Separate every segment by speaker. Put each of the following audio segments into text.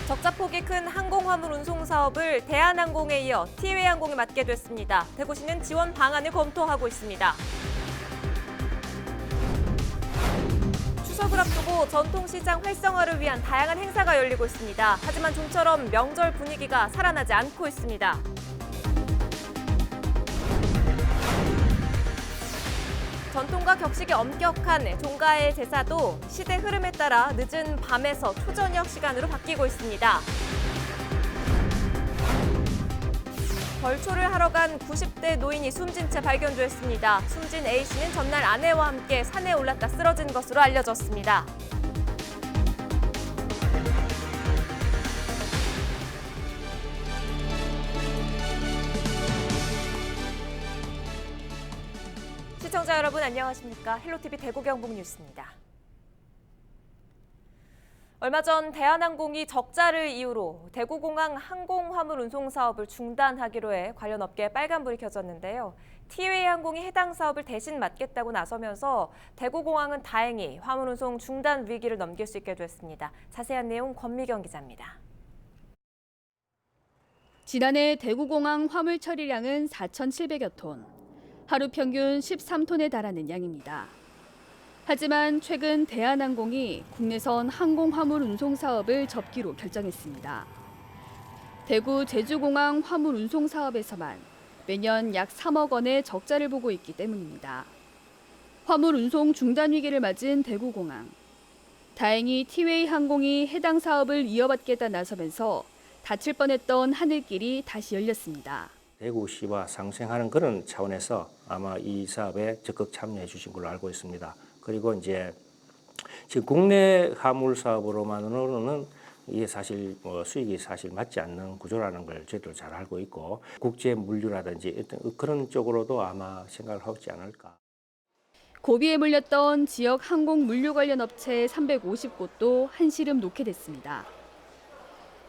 Speaker 1: 적자폭이 큰 항공화물 운송 사업을 대한항공에 이어 티웨이항공이 맡게 됐습니다. 대구시는 지원 방안을 검토하고 있습니다. 추석을 앞두고 전통시장 활성화를 위한 다양한 행사가 열리고 있습니다. 하지만 좀처럼 명절 분위기가 살아나지 않고 있습니다. 전통과 격식이 엄격한 종가의 제사도 시대 흐름에 따라 늦은 밤에서 초저녁 시간으로 바뀌고 있습니다. 벌초를 하러 간 90대 노인이 숨진 채 발견됐습니다. 숨진 A씨는 전날 아내와 함께 산에 올랐다 쓰러진 것으로 알려졌습니다. 시청자 여러분 안녕하십니까? 헬로티비 대구 경북 뉴스입니다. 얼마 전 대한항공이 적자를 이유로 대구공항 항공화물 운송 사업을 중단하기로 해 관련 업계에 빨간불이 켜졌는데요. 티웨이항공이 해당 사업을 대신 맡겠다고 나서면서 대구공항은 다행히 화물 운송 중단 위기를 넘길 수 있게 됐습니다. 자세한 내용 권미경 기자입니다.
Speaker 2: 지난해 대구공항 화물 처리량은 4,700여 톤. 하루 평균 13톤에 달하는 양입니다. 하지만 최근 대한항공이 국내선 항공화물 운송 사업을 접기로 결정했습니다. 대구 제주공항 화물 운송 사업에서만 매년 약 3억 원의 적자를 보고 있기 때문입니다. 화물 운송 중단 위기를 맞은 대구공항. 다행히 티웨이 항공이 해당 사업을 이어받겠다 나서면서 닫힐 뻔했던 하늘길이 다시 열렸습니다.
Speaker 3: 대구시와 상생하는 그런 차원에서 아마 이 사업에 적극 참여해 주신 걸로 알고 있습니다. 그리고 이제 지금 국내 화물 사업으로만으로는 이게 사실 수익이 사실 맞지 않는 구조라는 걸 저희도 잘 알고 있고 국제 물류라든지 어떤 그런 쪽으로도 아마 생각을 하고 있지 않을까.
Speaker 2: 고비에 물렸던 지역 항공 물류 관련 업체 350곳도 한시름 놓게 됐습니다.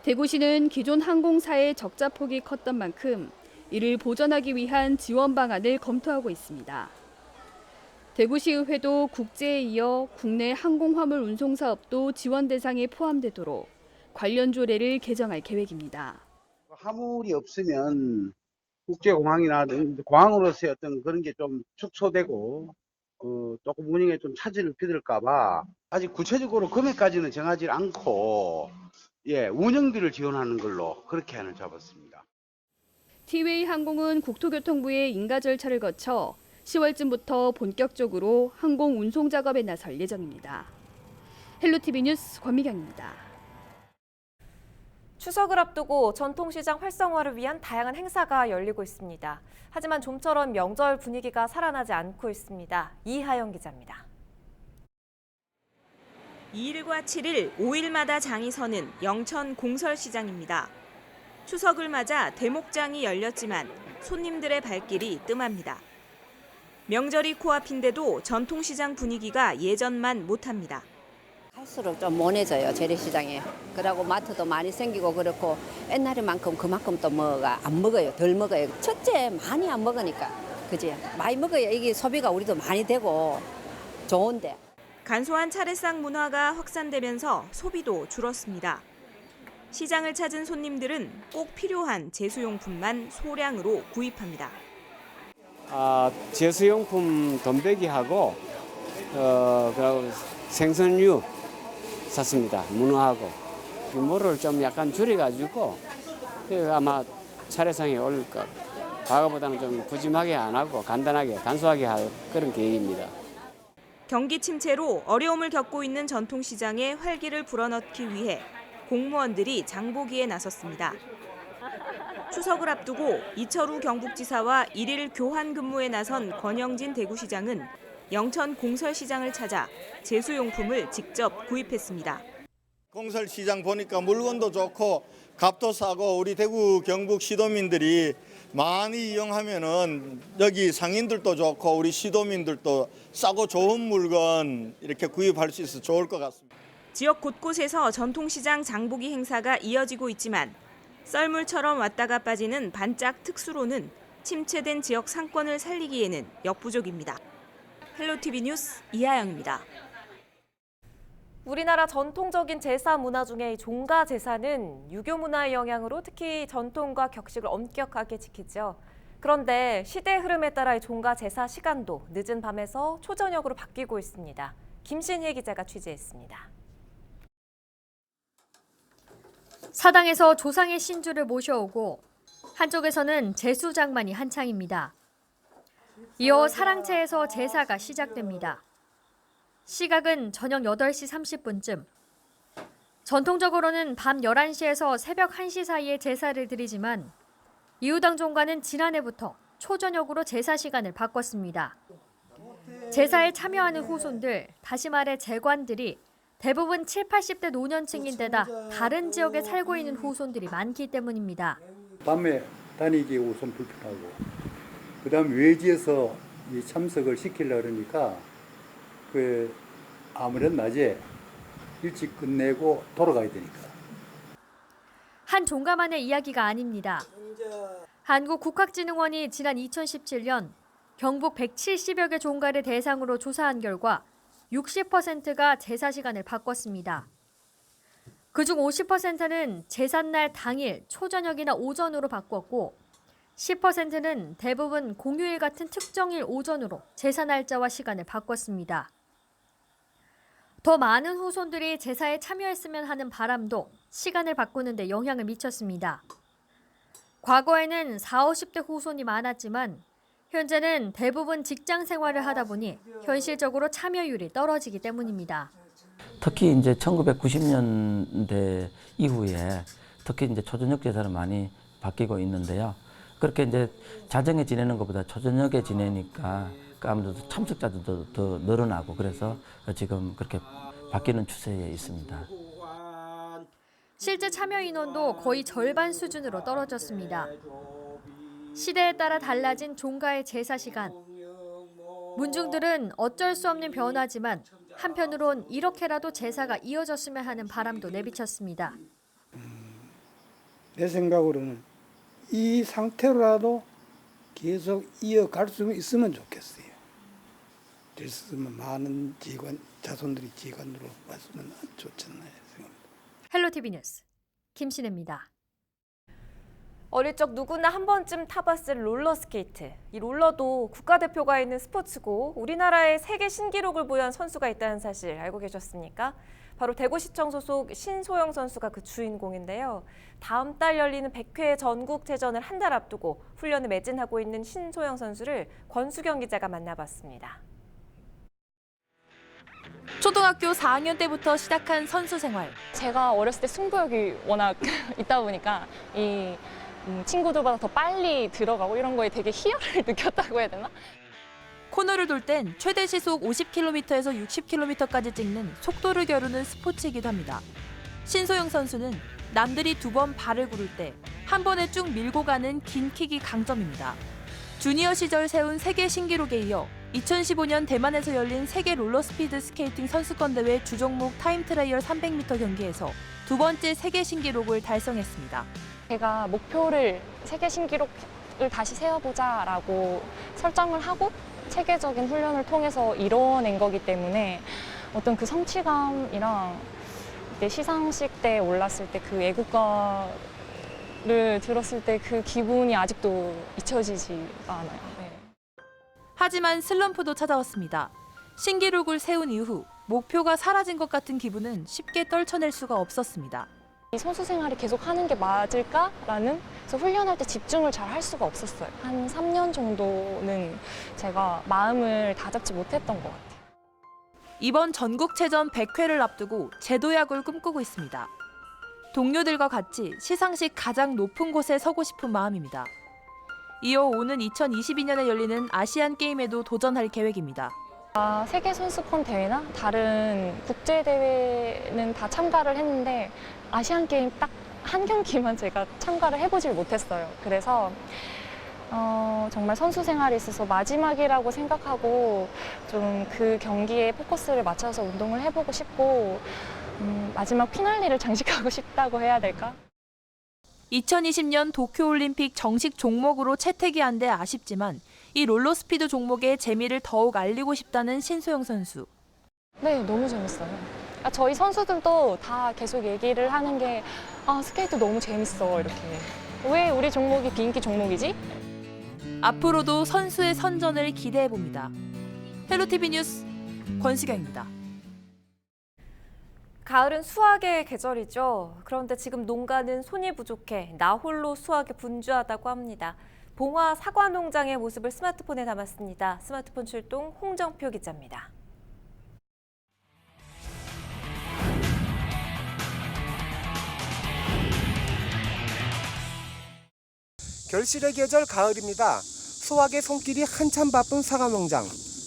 Speaker 2: 대구시는 기존 항공사의 적자폭이 컸던 만큼 이를 보전하기 위한 지원 방안을 검토하고 있습니다. 대구시의회도 국제에 이어 국내 항공화물 운송 사업도 지원 대상에 포함되도록 관련 조례를 개정할 계획입니다.
Speaker 4: 화물이 없으면 국제공항이나 공항으로서의 어떤 그런 게 좀 축소되고 조금 운영에 좀 차질을 빚을까 봐 아직 구체적으로 금액까지는 정하지 않고 운영비를 지원하는 걸로 그렇게 안을 잡았습니다.
Speaker 2: 티웨이 항공은 국토교통부의 인가 절차를 거쳐 10월쯤부터 본격적으로 항공 운송 작업에 나설 예정입니다. 헬로티비 뉴스 권미경입니다.
Speaker 1: 추석을 앞두고 전통시장 활성화를 위한 다양한 행사가 열리고 있습니다. 하지만 좀처럼 명절 분위기가 살아나지 않고 있습니다. 이하영 기자입니다.
Speaker 5: 2일과 7일 5일마다 장이 서는 영천 공설시장입니다. 추석을 맞아 대목장이 열렸지만 손님들의 발길이 뜸합니다. 명절이 코앞인데도 전통시장 분위기가 예전만 못합니다.
Speaker 6: 갈수록 좀 모내져요, 재래시장에. 그러고 마트도 많이 생기고 그렇고 옛날에만큼 그만큼 또 뭐가 안 먹어요, 덜 먹어요. 첫째 많이 안 먹으니까, 그지? 많이 먹어야 이게 소비가 우리도 많이 되고 좋은데.
Speaker 5: 간소한 차례상 문화가 확산되면서 소비도 줄었습니다. 시장을 찾은 손님들은 꼭 필요한 제수용품만 소량으로 구입합니다.
Speaker 7: 제수용품 돈베기하고 그리고 생선류 샀습니다. 문어하고 규모를 좀 약간 줄여가지고 아마 차례상에 올릴 것. 과거보다는 좀 푸짐하게 안 하고 간단하게 간소하게 할 그런 계획입니다.
Speaker 5: 경기 침체로 어려움을 겪고 있는 전통시장에 활기를 불어넣기 위해 공무원들이 장보기에 나섰습니다. 추석을 앞두고 이철우 경북지사와 1일 교환 근무에 나선 권영진 대구시장은 영천 공설시장을 찾아 제수용품을 직접 구입했습니다.
Speaker 8: 공설시장 보니까 물건도 좋고 값도 싸고 우리 대구 경북 시도민들이 많이 이용하면은 여기 상인들도 좋고 우리 시도민들도 싸고 좋은 물건 이렇게 구입할 수 있어서 좋을 것 같습니다.
Speaker 5: 지역 곳곳에서 전통시장 장보기 행사가 이어지고 있지만 썰물처럼 왔다가 빠지는 반짝 특수로는 침체된 지역 상권을 살리기에는 역부족입니다. 헬로티비 뉴스 이하영입니다.
Speaker 1: 우리나라 전통적인 제사 문화 중에 종가 제사는 유교 문화의 영향으로 특히 전통과 격식을 엄격하게 지키죠. 그런데 시대 흐름에 따라 이 종가 제사 시간도 늦은 밤에서 초저녁으로 바뀌고 있습니다. 김신혜 기자가 취재했습니다.
Speaker 9: 사당에서 조상의 신주를 모셔오고 한쪽에서는 제수장만이 한창입니다. 이어 사랑채에서 제사가 시작됩니다. 시각은 저녁 8시 30분쯤. 전통적으로는 밤 11시에서 새벽 1시 사이에 제사를 드리지만 이후당 종가는 지난해부터 초저녁으로 제사 시간을 바꿨습니다. 제사에 참여하는 후손들, 다시 말해 제관들이 대부분 7, 80대 노년층인데다 다른 지역에 살고 있는 후손들이 많기 때문입니다.
Speaker 10: 밤에 다니기 우선 불편하고 그다음 외지에서 이 참석을 시키려고 그러니까 아무래도 낮에 일찍 끝내고 돌아가야 되니까.
Speaker 9: 한 종가만의 이야기가 아닙니다. 한국국학진흥원이 지난 2017년 경북 170여 개 종가를 대상으로 조사한 결과 60%가 제사 시간을 바꿨습니다. 그중 50%는 제삿날 당일 초저녁이나 오전으로 바꿨고 10%는 대부분 공휴일 같은 특정일 오전으로 제사 날짜와 시간을 바꿨습니다. 더 많은 후손들이 제사에 참여했으면 하는 바람도 시간을 바꾸는 데 영향을 미쳤습니다. 과거에는 40, 50대 후손이 많았지만 현재는 대부분 직장 생활을 하다 보니 현실적으로 참여율이 떨어지기 때문입니다.
Speaker 11: 특히 이제 1990년대 이후에 특히 이제 초저녁 제사를 많이 바뀌고 있는데요. 그렇게 이제 자정에 지내는 것보다 초저녁에 지내니까 아무래도 참석자들도 더 늘어나고 그래서 지금 그렇게 바뀌는 추세에 있습니다.
Speaker 9: 실제 참여 인원도 거의 절반 수준으로 떨어졌습니다. 시대에 따라 달라진 종가의 제사 시간. 문중들은 어쩔 수 없는 변화지만 한편으론 이렇게라도 제사가 이어졌으면 하는 바람도 내비쳤습니다.
Speaker 12: 내 생각으로는 이 상태로라도 계속 이어갈 수 있으면 좋겠어요. 됐으면 많은 자손들이 지관으로 왔으면 좋잖아요. 생각합니다.
Speaker 9: 헬로티비 뉴스 김신혜입니다.
Speaker 1: 어릴 적 누구나 한 번쯤 타봤을 롤러스케이트. 이 롤러도 국가대표가 있는 스포츠고 우리나라에 세계 신기록을 보유한 선수가 있다는 사실 알고 계셨습니까? 바로 대구시청 소속 신소영 선수가 그 주인공인데요. 다음 달 열리는 100회 전국체전을 한 달 앞두고 훈련을 매진하고 있는 신소영 선수를 권수경 기자가 만나봤습니다.
Speaker 13: 초등학교 4학년 때부터 시작한 선수 생활.
Speaker 14: 제가 어렸을 때 승부욕이 워낙 있다 보니까 이 친구들보다 더 빨리 들어가고 이런 거에 되게 희열을 느꼈다고 해야 되나?
Speaker 13: 코너를 돌 땐 최대 시속 50km에서 60km까지 찍는 속도를 겨루는 스포츠이기도 합니다. 신소영 선수는 남들이 2번 발을 구를 때 한 번에 쭉 밀고 가는 긴 킥이 강점입니다. 주니어 시절 세운 세계 신기록에 이어 2015년 대만에서 열린 세계 롤러스피드 스케이팅 선수권 대회 주종목 타임 트라이얼 300m 경기에서 2번째 세계 신기록을 달성했습니다.
Speaker 14: 제가 목표를 세계 신기록을 다시 세워보자라고 설정을 하고 체계적인 훈련을 통해서 이뤄낸 거기 때문에 어떤 그 성취감이랑 그때 시상식 때 올랐을 때 그 애국가를 들었을 때 그 기분이 아직도 잊혀지지가 않아요. 네.
Speaker 13: 하지만 슬럼프도 찾아왔습니다. 신기록을 세운 이후 목표가 사라진 것 같은 기분은 쉽게 떨쳐낼 수가 없었습니다.
Speaker 14: 이 선수 생활을 계속 하는 게 맞을까라는 그래서 훈련할 때 집중을 잘 할 수가 없었어요. 한 3년 정도는 제가 마음을 다잡지 못했던 것 같아요.
Speaker 13: 이번 전국체전 100회를 앞두고 제도약을 꿈꾸고 있습니다. 동료들과 같이 시상식 가장 높은 곳에 서고 싶은 마음입니다. 이어 오는 2022년에 열리는 아시안 게임에도 도전할 계획입니다.
Speaker 14: 세계 선수권 대회나 다른 국제 대회는 다 참가를 했는데 아시안 게임 딱 한 경기만 제가 참가를 해보질 못했어요. 그래서 정말 선수 생활에 있어서 마지막이라고 생각하고 좀 그 경기에 포커스를 맞춰서 운동을 해보고 싶고 마지막 피날레를 장식하고 싶다고 해야 될까?
Speaker 13: 2020년 도쿄올림픽 정식 종목으로 채택이 안 돼 아쉽지만 이 롤러스피드 종목의 재미를 더욱 알리고 싶다는 신소영 선수.
Speaker 14: 네, 너무 재밌어요. 저희 선수들도 다 계속 얘기를 하는 게 스케이트 너무 재밌어 이렇게. 왜 우리 종목이 비인기 종목이지?
Speaker 13: 앞으로도 선수의 선전을 기대해 봅니다. 헬로티비 뉴스 권수경입니다.
Speaker 1: 가을은 수확의 계절이죠. 그런데 지금 농가는 손이 부족해 나 홀로 수확에 분주하다고 합니다. 봉화 사과 농장의 모습을 스마트폰에 담았습니다. 스마트폰 출동 홍정표 기자입니다.
Speaker 15: 결실의 계절 가을입니다. 수확의 손길이 한참 바쁜 사과 농장.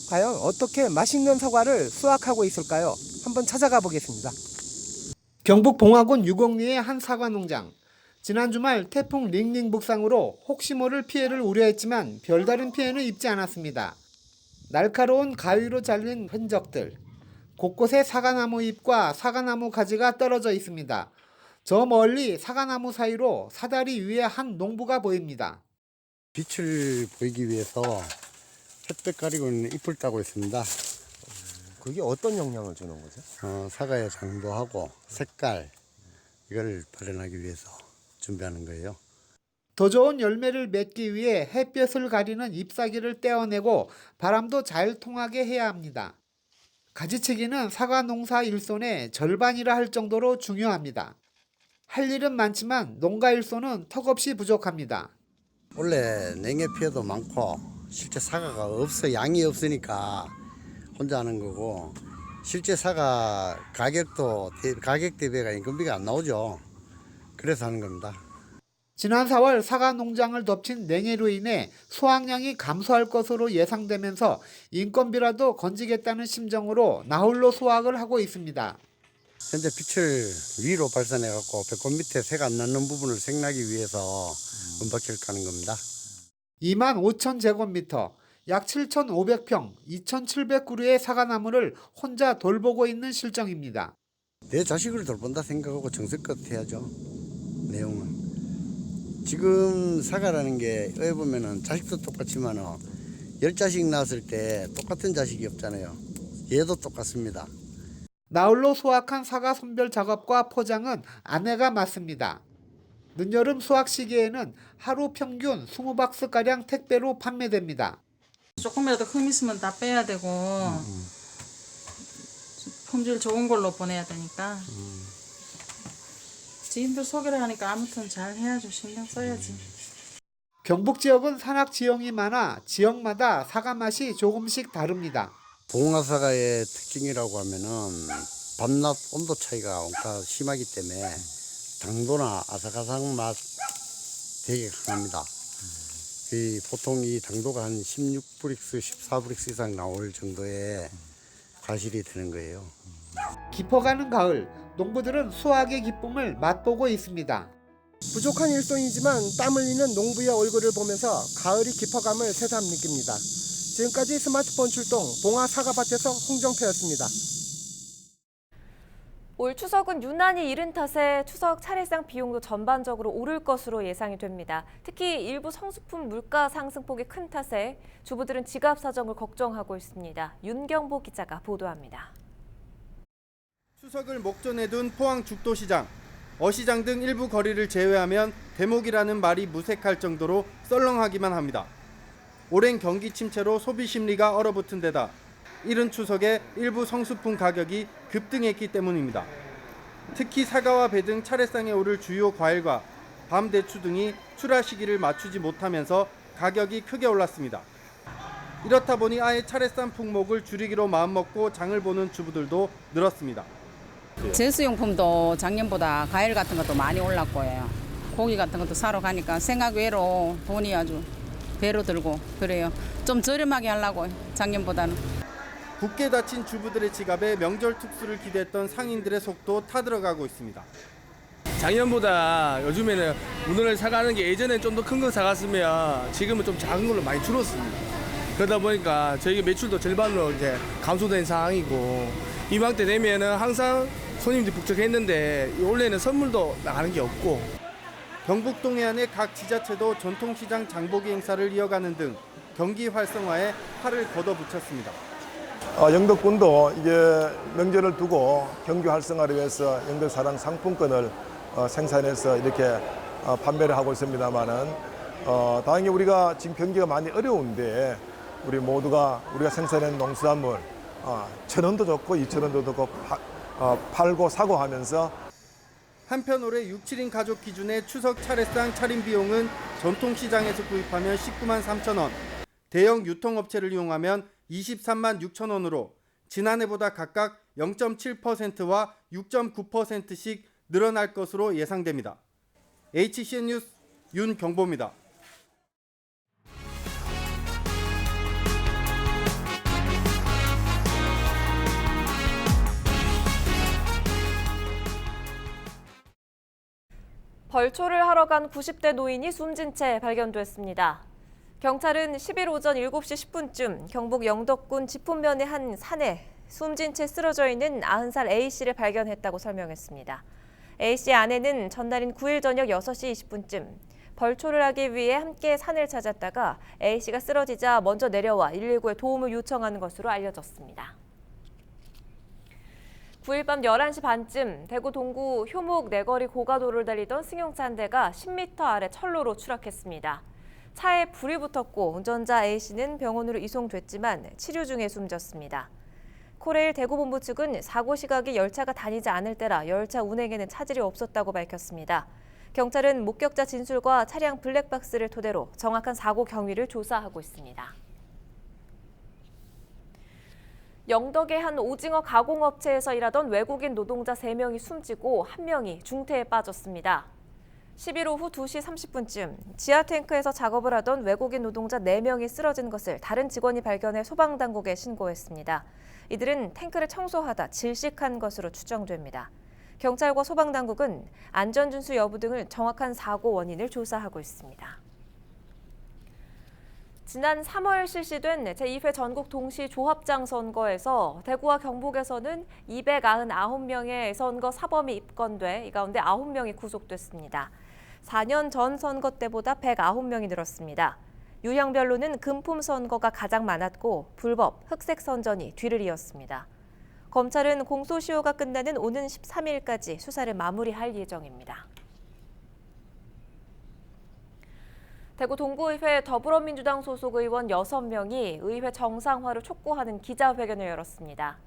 Speaker 15: 과연 어떻게 맛있는 사과를 수확하고 있을까요? 한번 찾아가 보겠습니다. 경북 봉화군 유곡리의 한 사과 농장. 지난 주말 태풍 링링 북상으로 혹시 모를 피해를 우려했지만 별다른 피해는 입지 않았습니다. 날카로운 가위로 잘린 흔적들. 곳곳에 사과나무 잎과 사과나무 가지가 떨어져 있습니다. 저 멀리 사과나무 사이로 사다리 위에 한 농부가 보입니다.
Speaker 16: 빛을 보이기 위해서 햇볕 가리고 있는 잎을 따고 있습니다.
Speaker 15: 그게 어떤 영향을 주는 거죠?
Speaker 16: 사과의 당도하고 색깔 이걸 발현하기 위해서 준비하는 거예요.
Speaker 15: 더 좋은 열매를 맺기 위해 햇볕을 가리는 잎사귀를 떼어내고 바람도 잘 통하게 해야 합니다. 가지치기는 사과 농사 일손의 절반이라 할 정도로 중요합니다. 할 일은 많지만 농가 일손은 턱없이 부족합니다.
Speaker 16: 원래 냉해 피해도 많고 실제 사과가 양이 없으니까 혼자 하는 거고 실제 사과 가격 대비가 인건비가 안 나오죠. 그래서 하는 겁니다.
Speaker 15: 지난 4월 사과 농장을 덮친 냉해로 인해 수확량이 감소할 것으로 예상되면서 인건비라도 건지겠다는 심정으로 나홀로 수확을 하고 있습니다.
Speaker 16: 현재 빛을 위로 발산해갖고 배꼽 밑에 새가 안 낳는 부분을 색나기 위해서 은박지를 까는 겁니다.
Speaker 15: 25,000제곱미터, 약 7,500평, 2,700그루의 사과나무를 혼자 돌보고 있는 실정입니다.
Speaker 16: 내 자식을 돌본다 생각하고 정성껏 해야죠. 내용은. 지금 사과라는 게 어떻게 보면은 자식도 똑같지만 10자식 낳았을 때 똑같은 자식이 없잖아요. 얘도 똑같습니다.
Speaker 15: 나홀로 수확한 사과 선별 작업과 포장은 아내가 맡습니다. 늦여름 수확 시기에는 하루 평균 20박스가량 택배로 판매됩니다.
Speaker 17: 조금이라도 흠 있으면 다 빼야 되고 품질 좋은 걸로 보내야 되니까 지인들 소개를 하니까 아무튼 잘 해야죠. 신경 써야지.
Speaker 15: 경북 지역은 산악 지형이 많아 지역마다 사과 맛이 조금씩 다릅니다.
Speaker 16: 봉화 사과의 특징이라고 하면은 밤낮 온도 차이가 심하기 때문에 당도나 아삭아삭 맛 되게 강합니다. 보통 이 당도가 한 16브릭스, 14브릭스 이상 나올 정도의 과실이 되는 거예요.
Speaker 15: 깊어가는 가을, 농부들은 수확의 기쁨을 맛보고 있습니다. 부족한 일손이지만 땀 흘리는 농부의 얼굴을 보면서 가을이 깊어감을 새삼 느낍니다. 지금까지 스마트폰 출동 봉화 사과밭에서 홍정표였습니다.
Speaker 1: 올 추석은 유난히 이른 탓에 추석 차례상 비용도 전반적으로 오를 것으로 예상이 됩니다. 특히 일부 성수품 물가 상승폭이 큰 탓에 주부들은 지갑 사정을 걱정하고 있습니다. 윤경보 기자가 보도합니다.
Speaker 18: 추석을 목전에 둔 포항 죽도시장. 어시장 등 일부 거리를 제외하면 대목이라는 말이 무색할 정도로 썰렁하기만 합니다. 오랜 경기 침체로 소비 심리가 얼어붙은 데다 이른 추석에 일부 성수품 가격이 급등했기 때문입니다. 특히 사과와 배 등 차례상에 오를 주요 과일과 밤 대추 등이 출하 시기를 맞추지 못하면서 가격이 크게 올랐습니다. 이렇다 보니 아예 차례상 품목을 줄이기로 마음먹고 장을 보는 주부들도 늘었습니다.
Speaker 19: 제수용품도 작년보다 과일 같은 것도 많이 올랐고요. 고기 같은 것도 사러 가니까 생각 외로 돈이 아주 배로 들고 그래요. 좀 저렴하게 하려고 작년보다는.
Speaker 18: 굳게 닫힌 주부들의 지갑에 명절 특수를 기대했던 상인들의 속도 타들어가고 있습니다.
Speaker 20: 작년보다 요즘에는 문어를 사가는 게 예전에 좀 더 큰 거 사갔으면 지금은 좀 작은 걸로 많이 줄었습니다. 그러다 보니까 저희 매출도 절반으로 이제 감소된 상황이고 이맘때 되면은 항상 손님들이 북적했는데 올해는 선물도 나가는 게 없고.
Speaker 18: 경북 동해안의 각 지자체도 전통시장 장보기 행사를 이어가는 등 경기 활성화에 팔을 걷어붙였습니다.
Speaker 21: 영덕군도 이게 명절을 두고 경기 활성화를 위해서 영덕사랑 상품권을 생산해서 이렇게 판매를 하고 있습니다만은 당연히 우리가 지금 경기가 많이 어려운데 우리 모두가 우리가 생산한 농수산물 1,000원도 좋고 2,000원도 좋고 팔고 사고 하면서
Speaker 18: 한편 올해 6, 7인 가족 기준의 추석 차례상 차림 비용은 전통시장에서 구입하면 19만 3천 원, 대형 유통업체를 이용하면 23만 6천 원으로 지난해보다 각각 0.7%와 6.9%씩 늘어날 것으로 예상됩니다. HCN 뉴스 윤경보입니다.
Speaker 1: 벌초를 하러 간 90대 노인이 숨진 채 발견됐습니다. 경찰은 10일 오전 7시 10분쯤 경북 영덕군 지풍면의 한 산에 숨진 채 쓰러져 있는 90살 A씨를 발견했다고 설명했습니다. A씨의 아내는 전날인 9일 저녁 6시 20분쯤 벌초를 하기 위해 함께 산을 찾았다가 A씨가 쓰러지자 먼저 내려와 119에 도움을 요청하는 것으로 알려졌습니다. 9일 밤 11시 반쯤 대구 동구 효목 내거리 고가도로를 달리던 승용차 한 대가 10m 아래 철로로 추락했습니다. 차에 불이 붙었고 운전자 A씨는 병원으로 이송됐지만 치료 중에 숨졌습니다. 코레일 대구본부 측은 사고 시각이 열차가 다니지 않을 때라 열차 운행에는 차질이 없었다고 밝혔습니다. 경찰은 목격자 진술과 차량 블랙박스를 토대로 정확한 사고 경위를 조사하고 있습니다. 영덕의 한 오징어 가공업체에서 일하던 외국인 노동자 3명이 숨지고 1명이 중태에 빠졌습니다. 10일 오후 2시 30분쯤 지하 탱크에서 작업을 하던 외국인 노동자 4명이 쓰러진 것을 다른 직원이 발견해 소방당국에 신고했습니다. 이들은 탱크를 청소하다 질식한 것으로 추정됩니다. 경찰과 소방당국은 안전준수 여부 등을 정확한 사고 원인을 조사하고 있습니다. 지난 3월 실시된 제2회 전국 동시 조합장 선거에서 대구와 경북에서는 299명의 선거 사범이 입건돼 이 가운데 9명이 구속됐습니다. 4년 전 선거 때보다 109명이 늘었습니다. 유형별로는 금품 선거가 가장 많았고 불법, 흑색 선전이 뒤를 이었습니다. 검찰은 공소시효가 끝나는 오는 13일까지 수사를 마무리할 예정입니다. 대구 동구의회 더불어민주당 소속 의원 6명이 의회 정상화를 촉구하는 기자회견을 열었습니다.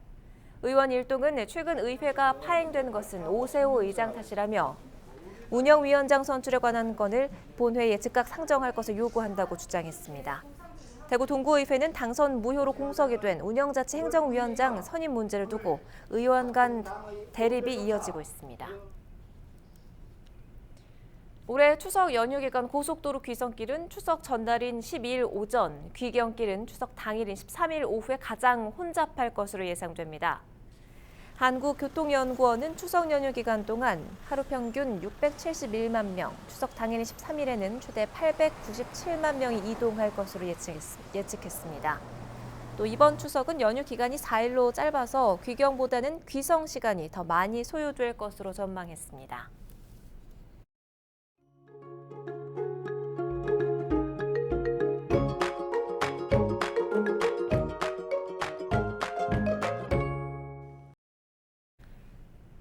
Speaker 1: 의원 일동은 최근 의회가 파행된 것은 오세호 의장 탓이라며 운영위원장 선출에 관한 건을 본회의에 즉각 상정할 것을 요구한다고 주장했습니다. 대구 동구의회는 당선 무효로 공석이 된 운영자치 행정위원장 선임 문제를 두고 의원 간 대립이 이어지고 있습니다. 올해 추석 연휴 기간 고속도로 귀성길은 추석 전날인 12일 오전, 귀경길은 추석 당일인 13일 오후에 가장 혼잡할 것으로 예상됩니다. 한국교통연구원은 추석 연휴 기간 동안 하루 평균 671만 명, 추석 당일인 13일에는 최대 897만 명이 이동할 것으로 예측했습니다. 또 이번 추석은 연휴 기간이 4일로 짧아서 귀경보다는 귀성 시간이 더 많이 소요될 것으로 전망했습니다.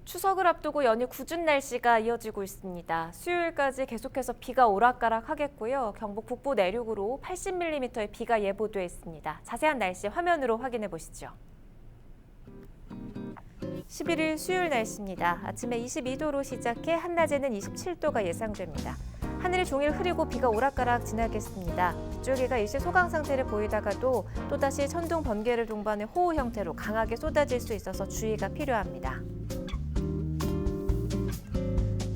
Speaker 1: 추석을 앞두고 연휴 궂은 날씨가 이어지고 있습니다. 수요일까지 계속해서 비가 오락가락하겠고요. 경북 북부 내륙으로 80mm의 비가 예보돼 있습니다. 자세한 날씨 화면으로 확인해 보시죠. 11일 수요일 날씨입니다. 아침에 22도로 시작해 한낮에는 27도가 예상됩니다. 하늘이 종일 흐리고 비가 오락가락 지나겠습니다. 빗줄기가 일시 소강 상태를 보이다가도 또다시 천둥 번개를 동반해 호우 형태로 강하게 쏟아질 수 있어서 주의가 필요합니다.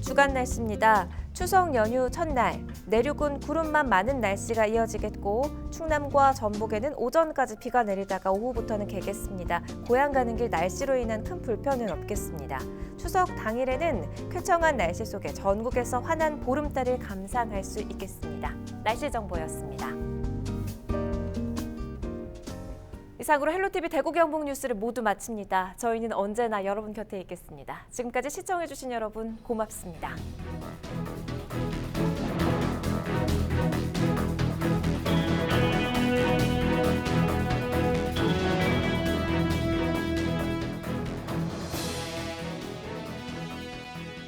Speaker 1: 주간 날씨입니다. 추석 연휴 첫날, 내륙은 구름만 많은 날씨가 이어지겠고 충남과 전북에는 오전까지 비가 내리다가 오후부터는 개겠습니다. 고향 가는 길 날씨로 인한 큰 불편은 없겠습니다. 추석 당일에는 쾌청한 날씨 속에 전국에서 환한 보름달을 감상할 수 있겠습니다. 날씨 정보였습니다. 이상으로 헬로티비 대구 경북 뉴스를 모두 마칩니다. 저희는 언제나 여러분 곁에 있겠습니다. 지금까지 시청해주신 여러분 고맙습니다.